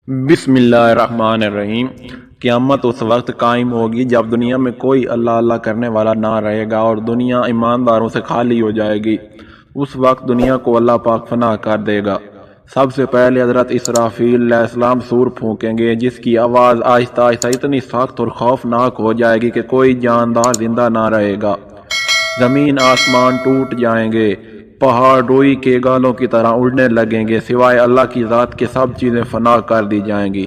بسم اللہ الرحمن الرحیم۔ قیامت اس وقت قائم ہوگی جب دنیا میں کوئی اللہ اللہ کرنے والا نہ رہے گا اور دنیا ایمانداروں سے خالی ہو جائے گی۔ اس وقت دنیا کو اللہ پاک فنا کر دے گا۔ سب سے پہلے حضرت اسرافیل علیہ السلام سور پھونکیں گے، جس کی آواز آہستہ آہستہ اتنی سخت اور خوفناک ہو جائے گی کہ کوئی جاندار زندہ نہ رہے گا۔ زمین آسمان ٹوٹ جائیں گے، پہاڑ روئی کے گالوں کی طرح اڑنے لگیں گے، سوائے اللہ کی ذات کے سب چیزیں فنا کر دی جائیں گی۔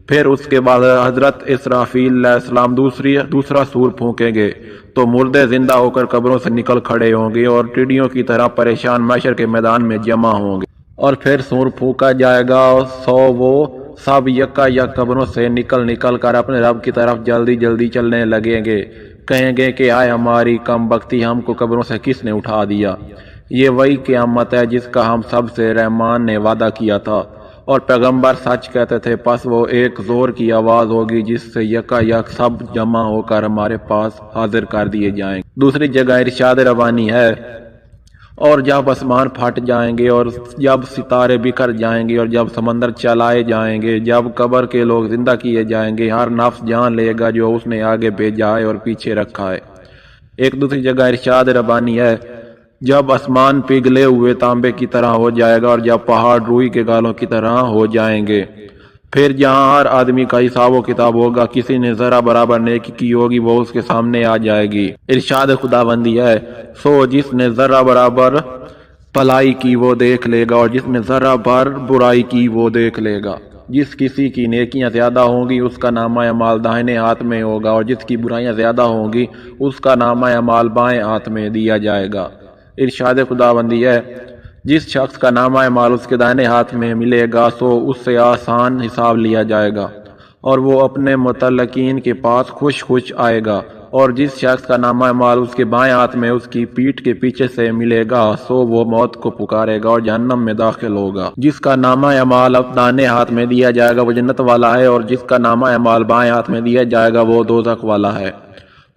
پھر اس کے بعد حضرت اسرافیل علیہ السلام دوسرا سور پھونکیں گے تو مردے زندہ ہو کر قبروں سے نکل کھڑے ہوں گے اور ٹڈیوں کی طرح پریشان محشر کے میدان میں جمع ہوں گے۔ اور پھر سور پھونکا جائے گا اور وہ سب یکا یک قبروں سے نکل کر اپنے رب کی طرف جلدی جلدی چلنے لگیں گے، کہیں گے کہ آئے ہماری کم بختی، ہم کو قبروں سے کس نے اٹھا دیا۔ یہ وہی قیامت ہے جس کا ہم سب سے رحمان نے وعدہ کیا تھا، اور پیغمبر سچ کہتے تھے۔ پس وہ ایک زور کی آواز ہوگی جس سے یکا یک سب جمع ہو کر ہمارے پاس حاضر کر دیے جائیں گے۔ دوسری جگہ ارشاد ربانی ہے، اور جب آسمان پھٹ جائیں گے اور جب ستارے بکھر جائیں گے اور جب سمندر چلائے جائیں گے، جب قبر کے لوگ زندہ کیے جائیں گے، ہر نفس جان لے گا جو اس نے آگے بھیجا ہے اور پیچھے رکھا ہے۔ ایک دوسری جگہ ارشاد ربانی ہے، جب آسمان پگھلے ہوئے تانبے کی طرح ہو جائے گا اور جب پہاڑ روئی کے گالوں کی طرح ہو جائیں گے، پھر جہاں ہر آدمی کا حساب و کتاب ہوگا، کسی نے ذرا برابر نیکی کی ہوگی وہ اس کے سامنے آ جائے گی۔ ارشاد خداوندی ہے، سو جس نے ذرا برابر بھلائی کی وہ دیکھ لے گا اور جس نے ذرا بھر برائی کی وہ دیکھ لے گا۔ جس کسی کی نیکیاں زیادہ ہوں گی اس کا نامہ اعمال داہنے ہاتھ میں ہوگا، اور جس کی برائیاں زیادہ ہوں گی اس کا نامہ اعمال بائیں ہاتھ میں دیا جائے گا۔ ارشاد خداوندی ہے، جس شخص کا نامہ اعمال اس کے دائیں ہاتھ میں ملے گا سو اس سے آسان حساب لیا جائے گا اور وہ اپنے متعلقین کے پاس خوش آئے گا، اور جس شخص کا نامہ اعمال اس کے بائیں ہاتھ میں اس کی پیٹھ کے پیچھے سے ملے گا سو وہ موت کو پکارے گا اور جہنم میں داخل ہوگا۔ جس کا نامہ اعمال دائیں ہاتھ میں دیا جائے گا وہ جنت والا ہے، اور جس کا نامہ اعمال بائیں ہاتھ میں دیا جائے گا وہ دوزخ والا ہے،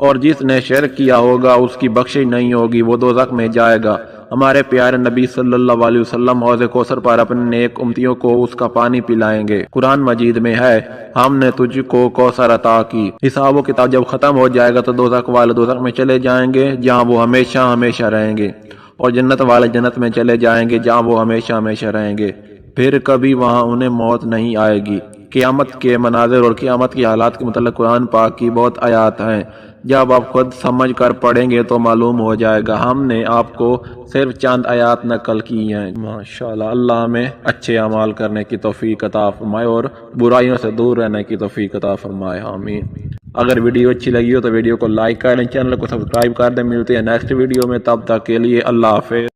اور جس نے شرک کیا ہوگا اس کی بخشش نہیں ہوگی، وہ دوزخ میں جائے گا۔ ہمارے پیارے نبی صلی اللہ علیہ وسلم حوض کوثر پر اپنے نیک امتیوں کو اس کا پانی پلائیں گے۔ قرآن مجید میں ہے، ہم نے تجھ کو کوثر عطا کی۔ حساب و کتاب جب ختم ہو جائے گا تو دوزخ والے دوزخ میں چلے جائیں گے جہاں وہ ہمیشہ ہمیشہ رہیں گے، اور جنت والے جنت میں چلے جائیں گے جہاں وہ ہمیشہ ہمیشہ رہیں گے، پھر کبھی وہاں انہیں موت نہیں آئے گی۔ قیامت کے مناظر اور قیامت کی حالات کے متعلق قرآن پاک کی بہت آیات ہیں، جب آپ خود سمجھ کر پڑھیں گے تو معلوم ہو جائے گا۔ ہم نے آپ کو صرف چند آیات نقل کی ہیں۔ ماشاءاللہ، اللہ ہمیں اچھے اعمال کرنے کی توفیق عطا فرمائے اور برائیوں سے دور رہنے کی توفیق عطا فرمائے، آمین۔ اگر ویڈیو اچھی لگی ہو تو ویڈیو کو لائک کر دیں، چینل کو سبسکرائب کر دیں۔ ملتے ہیں نیکسٹ ویڈیو میں، تب تک کے لیے اللہ حافظ۔